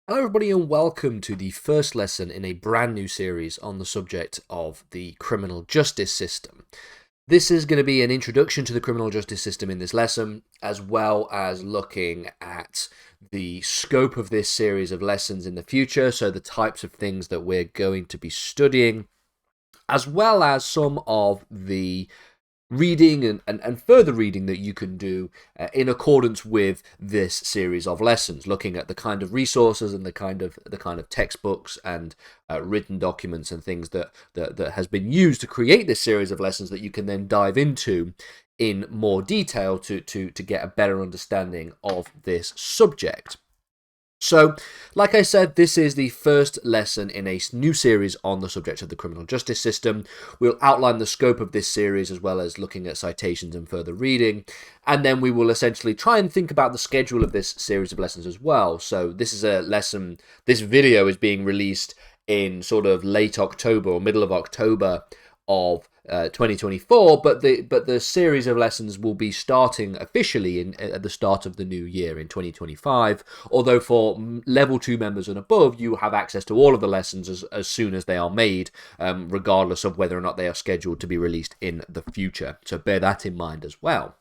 Hello, everybody, and welcome to the first lesson in a brand new series on the subject of the criminal justice system. This is going to be an introduction to the criminal justice system in this lesson, as well as looking at the scope of this series of lessons in the future, so the types of things that we're going to be studying, as well as some of the reading and further reading that you can do in accordance with this series of lessons, looking at the kind of resources and the kind of textbooks and written documents and things that has been used to create this series of lessons that you can then dive into in more detail to get a better understanding of this subject. So, like I said, this is the first lesson in a new series on the subject of the criminal justice system. We'll outline the scope of this series as well as looking at citations and further reading, and then we will essentially try and think about the schedule of this series of lessons as well. So this is a lesson, this video is being released in sort of late October or middle of October of 2024, but the series of lessons will be starting officially at the start of the new year in 2025. Although for level 2 members and above, you have access to all of the lessons as soon as they are made, regardless of whether or not they are scheduled to be released in the future. So bear that in mind as well.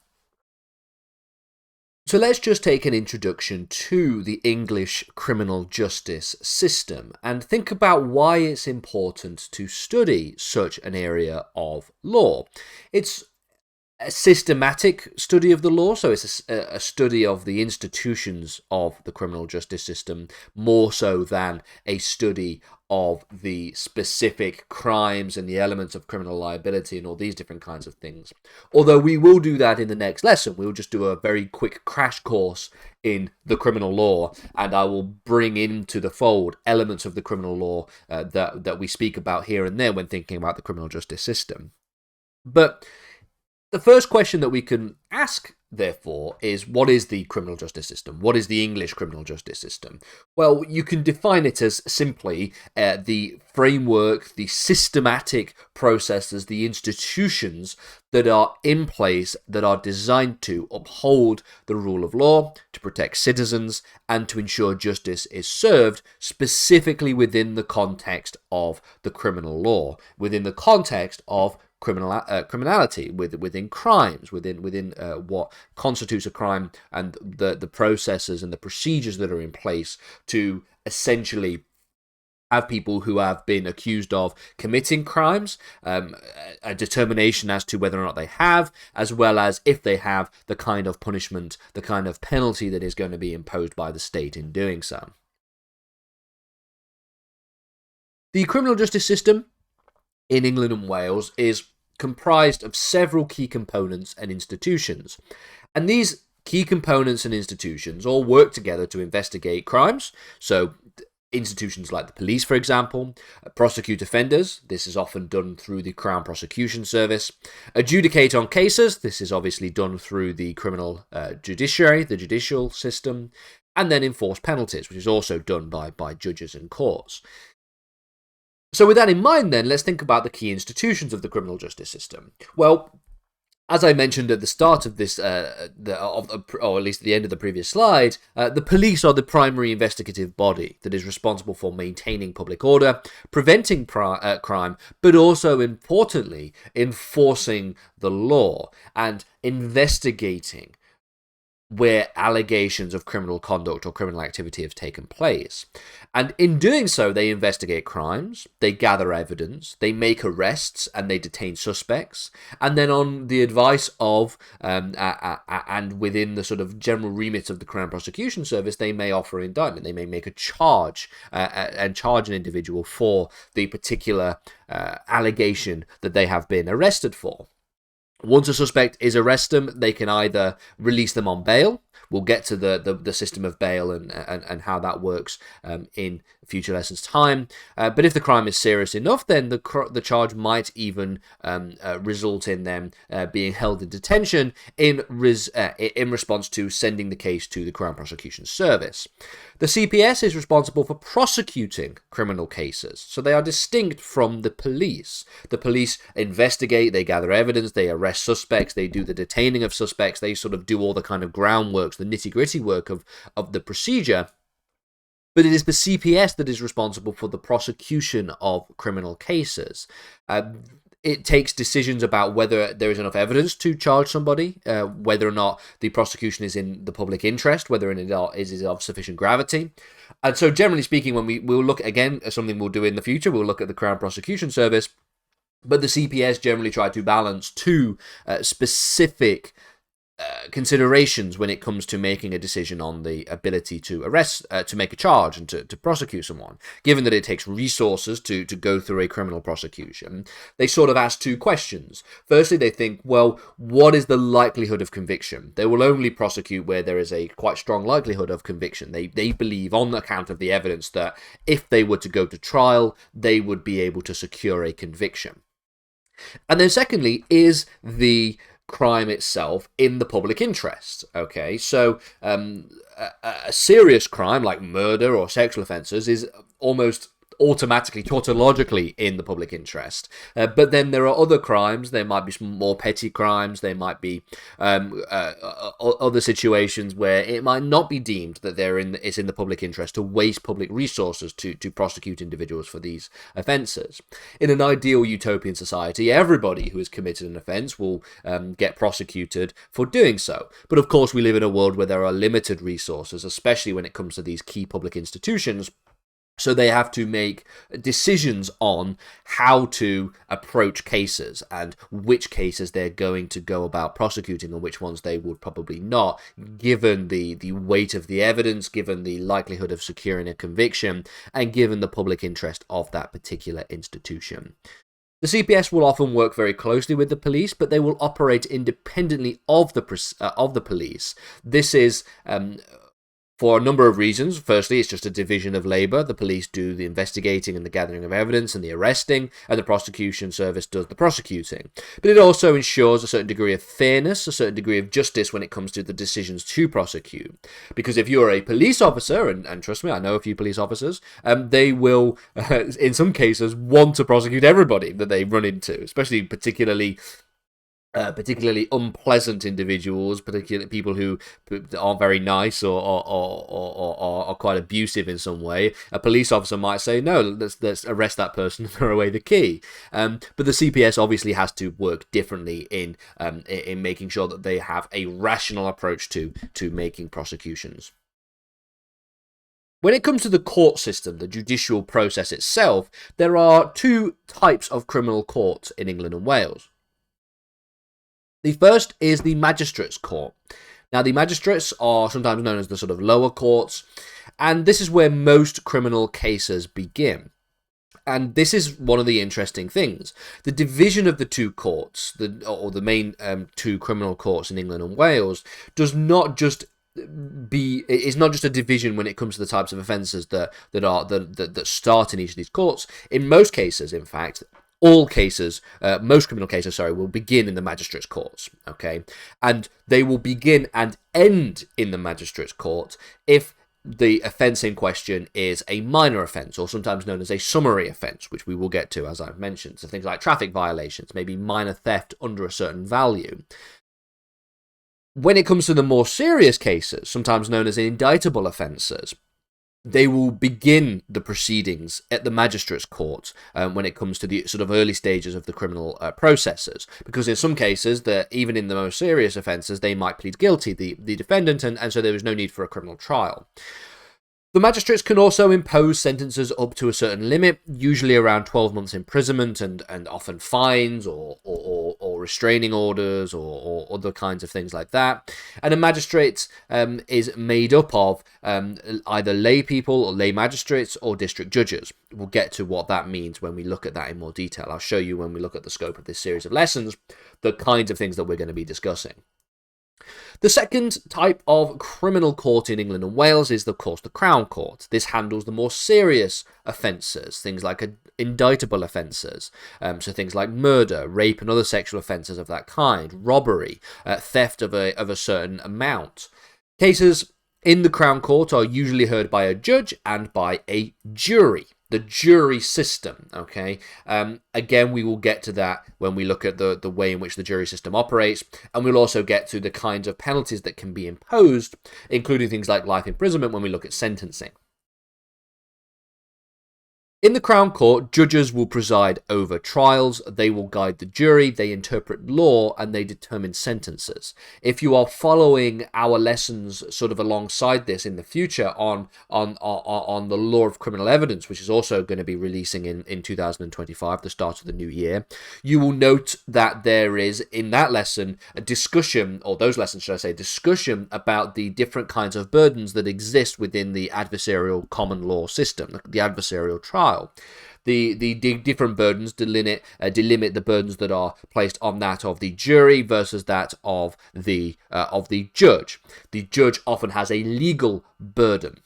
So let's just take an introduction to the English criminal justice system and think about why it's important to study such an area of law. It's a systematic study of the law, so it's a study of the institutions of the criminal justice system more so than a study of the specific crimes and the elements of criminal liability and all these different kinds of things. Although we will do that in the next lesson. We'll just do a very quick crash course in the criminal law, and I will bring into the fold elements of the criminal law that we speak about here and there when thinking about the criminal justice system. But the first question that we can ask, therefore, is what is the criminal justice system? What is the English criminal justice system? Well, you can define it as simply the framework, the systematic processes, the institutions that are in place that are designed to uphold the rule of law, to protect citizens, and to ensure justice is served specifically within the context of the criminal law, within the context of criminality, within crimes, within what constitutes a crime, and the processes and the procedures that are in place to essentially have people who have been accused of committing crimes, a determination as to whether or not they have, as well as if they have, the kind of punishment, the kind of penalty that is going to be imposed by the state in doing so. The criminal justice system in England and Wales is comprised of several key components and institutions. And these key components and institutions all work together to investigate crimes. So institutions like the police, for example, prosecute offenders. This is often done through the Crown Prosecution Service. Adjudicate on cases. This is obviously done through the criminal judiciary, the judicial system. And then enforce penalties, which is also done by judges and courts. So with that in mind, then, let's think about the key institutions of the criminal justice system. Well, as I mentioned at the start of this, or at least at the end of the previous slide, the police are the primary investigative body that is responsible for maintaining public order, preventing crime, but also, importantly, enforcing the law and investigating where allegations of criminal conduct or criminal activity have taken place. And in doing so, they investigate crimes, they gather evidence, they make arrests, and they detain suspects. And then on the advice of, and within the sort of general remit of the Crown Prosecution Service, they may offer indictment, they may make a charge, and charge an individual for the particular allegation that they have been arrested for. Once a suspect is arrested, they can either release them on bail. We'll get to the system of bail and how that works in future lessons' time. But if the crime is serious enough, then the charge might even result in them being held in detention in response to sending the case to the Crown Prosecution Service. The CPS is responsible for prosecuting criminal cases, so they are distinct from the police. The police investigate, they gather evidence, they arrest suspects, they do the detaining of suspects, they sort of do all the kind of groundworks, the nitty-gritty work of the procedure. but it is the CPS that is responsible for the prosecution of criminal cases. It takes decisions about whether there is enough evidence to charge somebody, whether or not the prosecution is in the public interest, whether it is of sufficient gravity. And so, generally speaking, when we'll look again at something we'll do in the future, we'll look at the Crown Prosecution Service, but the CPS generally try to balance two specific considerations when it comes to making a decision on the ability to arrest, to make a charge and to prosecute someone. Given that it takes resources to go through a criminal prosecution, they sort of ask two questions. Firstly, they think, well, what is the likelihood of conviction? They will only prosecute where there is a quite strong likelihood of conviction. They believe, on account of the evidence, that if they were to go to trial, they would be able to secure a conviction. And then secondly, is the crime itself in the public interest? Okay, so a serious crime like murder or sexual offences is almost automatically, tautologically in the public interest. But then there are other crimes. There might be some more petty crimes. There might be other situations where it might not be deemed that it's in the public interest to waste public resources to prosecute individuals for these offences. In an ideal utopian society, everybody who has committed an offence will get prosecuted for doing so. But of course, we live in a world where there are limited resources, especially when it comes to these key public institutions. So they have to make decisions on how to approach cases and which cases they're going to go about prosecuting and which ones they would probably not, given the weight of the evidence, given the likelihood of securing a conviction, and given the public interest of that particular institution. The CPS will often work very closely with the police, but they will operate independently of the police. This is for a number of reasons. Firstly, it's just a division of labour. The police do the investigating and the gathering of evidence and the arresting, and the prosecution service does the prosecuting. But it also ensures a certain degree of fairness, a certain degree of justice when it comes to the decisions to prosecute. Because if you're a police officer, and trust me, I know a few police officers, they will, in some cases, want to prosecute everybody that they run into, especially particularly unpleasant individuals, particularly people who aren't very nice or are quite abusive in some way. A police officer might say, no, let's arrest that person and throw away the key. But the CPS obviously has to work differently in making sure that they have a rational approach to making prosecutions. When it comes to the court system, the judicial process itself, there are two types of criminal courts in England and Wales. The first is the magistrates' court. Now, the magistrates are sometimes known as the sort of lower courts, and this is where most criminal cases begin. And this is one of the interesting things. The division of the two courts, the main two criminal courts in England and Wales, is not just a division when it comes to the types of offences that start in each of these courts. In most cases, in fact, most criminal cases, will begin in the magistrates' courts, okay? And they will begin and end in the magistrates' court if the offence in question is a minor offence, or sometimes known as a summary offence, which we will get to, as I've mentioned. So things like traffic violations, maybe minor theft under a certain value. When it comes to the more serious cases, sometimes known as indictable offences, they will begin the proceedings at the magistrates' court when it comes to the sort of early stages of the criminal processes. Because in some cases, even in the most serious offences, they might plead guilty, the defendant, and so there is no need for a criminal trial. The magistrates can also impose sentences up to a certain limit, usually around 12 months imprisonment and often fines or restraining orders or other kinds of things like that. And a magistrate is made up of either lay people or lay magistrates or district judges. We'll get to what that means when we look at that in more detail. I'll show you when we look at the scope of this series of lessons, the kinds of things that we're going to be discussing. The second type of criminal court in England and Wales is, of course, the Crown Court. This handles the more serious offences, things like indictable offences, so things like murder, rape and other sexual offences of that kind, robbery, theft of a certain amount. Cases in the Crown Court are usually heard by a judge and by a jury. The jury system, okay? Again, we will get to that when we look at the way in which the jury system operates, and we'll also get to the kinds of penalties that can be imposed, including things like life imprisonment when we look at sentencing. In the Crown Court, judges will preside over trials, they will guide the jury, they interpret law, and they determine sentences. If you are following our lessons sort of alongside this in the future on the law of criminal evidence, which is also going to be releasing in 2025, the start of the new year, you will note that there is, in that lesson, a discussion, or those lessons, should I say, discussion about the different kinds of burdens that exist within the adversarial common law system, the adversarial trial. The different burdens delimit the burdens that are placed on that of the jury versus that of the judge. The judge often has a legal burden.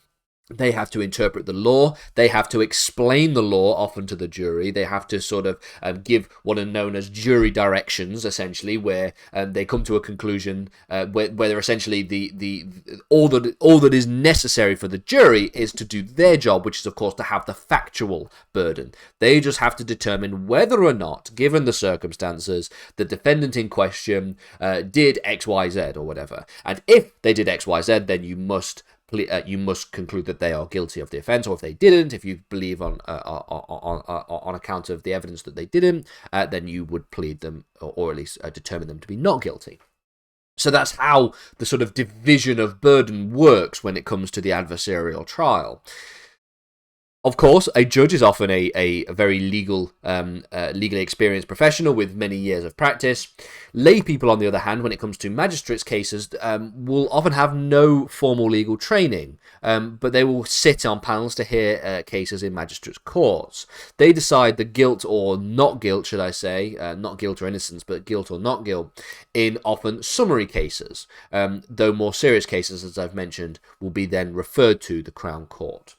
They have to interpret the law. They have to explain the law often to the jury. They have to sort of give what are known as jury directions, essentially, where they come to a conclusion where essentially all that is necessary for the jury is to do their job, which is of course to have the factual burden. They just have to determine whether or not, given the circumstances, the defendant in question did X, Y, Z or whatever. And if they did X, Y, Z, then you must conclude that they are guilty of the offence, or if they didn't, if you believe on account of the evidence that they didn't, then you would plead them, or at least determine them to be not guilty. So that's how the sort of division of burden works when it comes to the adversarial trial. Of course, a judge is often a very legally experienced professional with many years of practice. Lay people, on the other hand, when it comes to magistrates' cases, will often have no formal legal training, but they will sit on panels to hear cases in magistrates' courts. They decide the guilt or not guilt, should I say, not guilt or innocence, but guilt or not guilt, in often summary cases, though more serious cases, as I've mentioned, will be then referred to the Crown Court.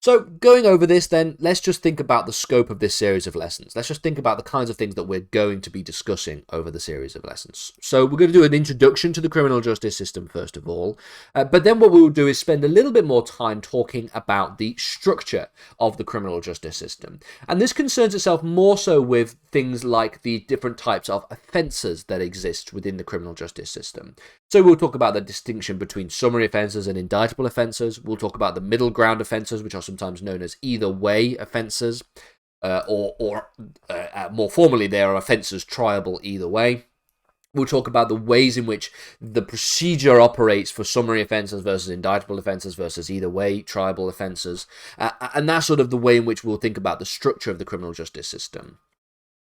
So going over this then, let's just think about the scope of this series of lessons. Let's just think about the kinds of things that we're going to be discussing over the series of lessons. So we're going to do an introduction to the criminal justice system first of all, but then what we'll do is spend a little bit more time talking about the structure of the criminal justice system. And this concerns itself more so with things like the different types of offences that exist within the criminal justice system. So we'll talk about the distinction between summary offences and indictable offences. We'll talk about the middle ground offences, which are sometimes known as either way offences, or more formally, they are offences triable either way. We'll talk about the ways in which the procedure operates for summary offences versus indictable offences versus either way triable offences, and that's sort of the way in which we'll think about the structure of the criminal justice system.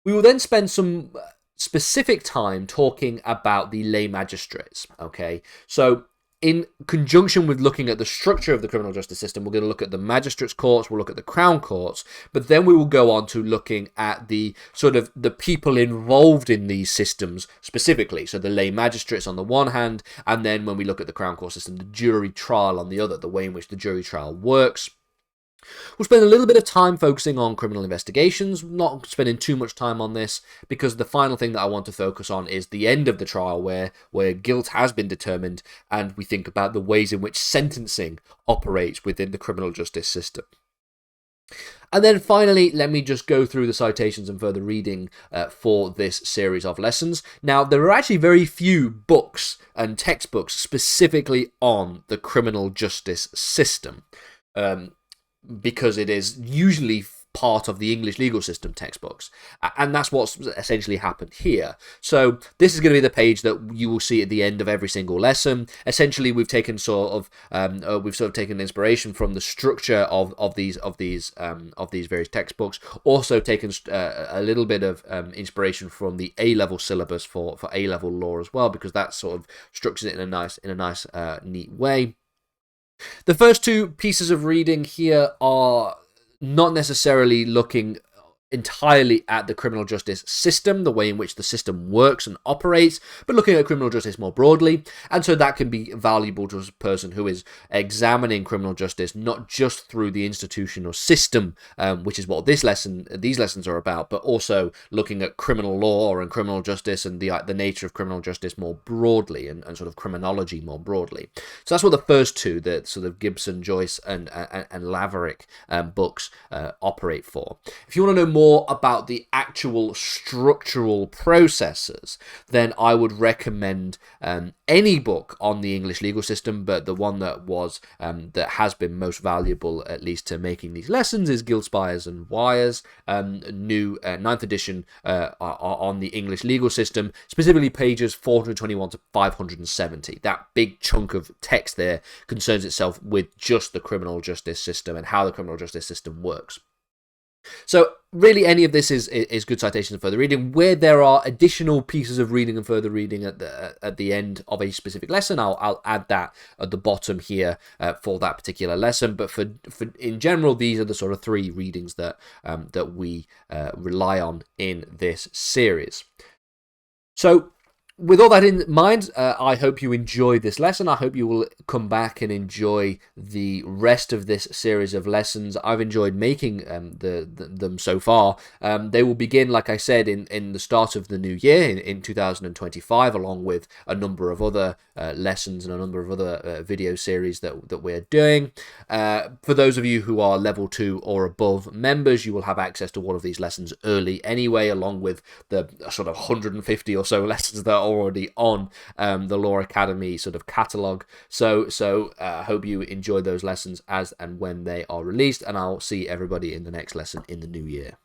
We will then spend some specific time talking about the lay magistrates, okay? So in conjunction with looking at the structure of the criminal justice system, we're going to look at the magistrates' courts, we'll look at the Crown Courts, but then we will go on to looking at the sort of the people involved in these systems specifically. So the lay magistrates on the one hand, and then when we look at the Crown Court system, the jury trial on the other, the way in which the jury trial works. We'll spend a little bit of time focusing on criminal investigations, not spending too much time on this, because the final thing that I want to focus on is the end of the trial where guilt has been determined, and we think about the ways in which sentencing operates within the criminal justice system. And then finally, let me just go through the citations and further reading for this series of lessons. Now, there are actually very few books and textbooks specifically on the criminal justice system, because it is usually part of the English legal system textbooks. And that's what's essentially happened here. So this is going to be the page that you will see at the end of every single lesson. Essentially, we've taken taken inspiration from the structure of these various textbooks. Also taken a little bit of inspiration from the A-level syllabus for A-level law as well, because that sort of structures it in a nice neat way. The first two pieces of reading here are not necessarily looking entirely at the criminal justice system, the way in which the system works and operates, but looking at criminal justice more broadly. And so that can be valuable to a person who is examining criminal justice, not just through the institution or system, which is what these lessons are about, but also looking at criminal law and criminal justice and the nature of criminal justice more broadly, and sort of criminology more broadly. So that's what the first two, the sort of Gibson, Joyce, and Laverick books operate for. If you want to know more more about the actual structural processes, then I would recommend any book on the English legal system, but the one that that has been most valuable, at least to making these lessons, is Gillespie's and Weare's new 9th edition on the English legal system, specifically pages 421 to 570. That big chunk of text there concerns itself with just the criminal justice system and how the criminal justice system works. So really any of this is good citation and further reading. Where there are additional pieces of reading and further reading at the end of a specific lesson, I'll add that at the bottom here for that particular lesson. But for in general, these are the sort of 3 readings that we rely on in this series. So with all that in mind, I hope you enjoyed this lesson. I hope you will come back and enjoy the rest of this series of lessons. I've enjoyed making them so far. They will begin, like I said, in the start of the new year, in 2025, along with a number of other lessons and a number of other video series that we're doing. For those of you who are level 2 or above members, you will have access to all of these lessons early anyway, along with the sort of 150 or so lessons that are already on the Law Academy sort of catalogue. So I hope you enjoy those lessons as and when they are released, and I'll see everybody in the next lesson in the new year.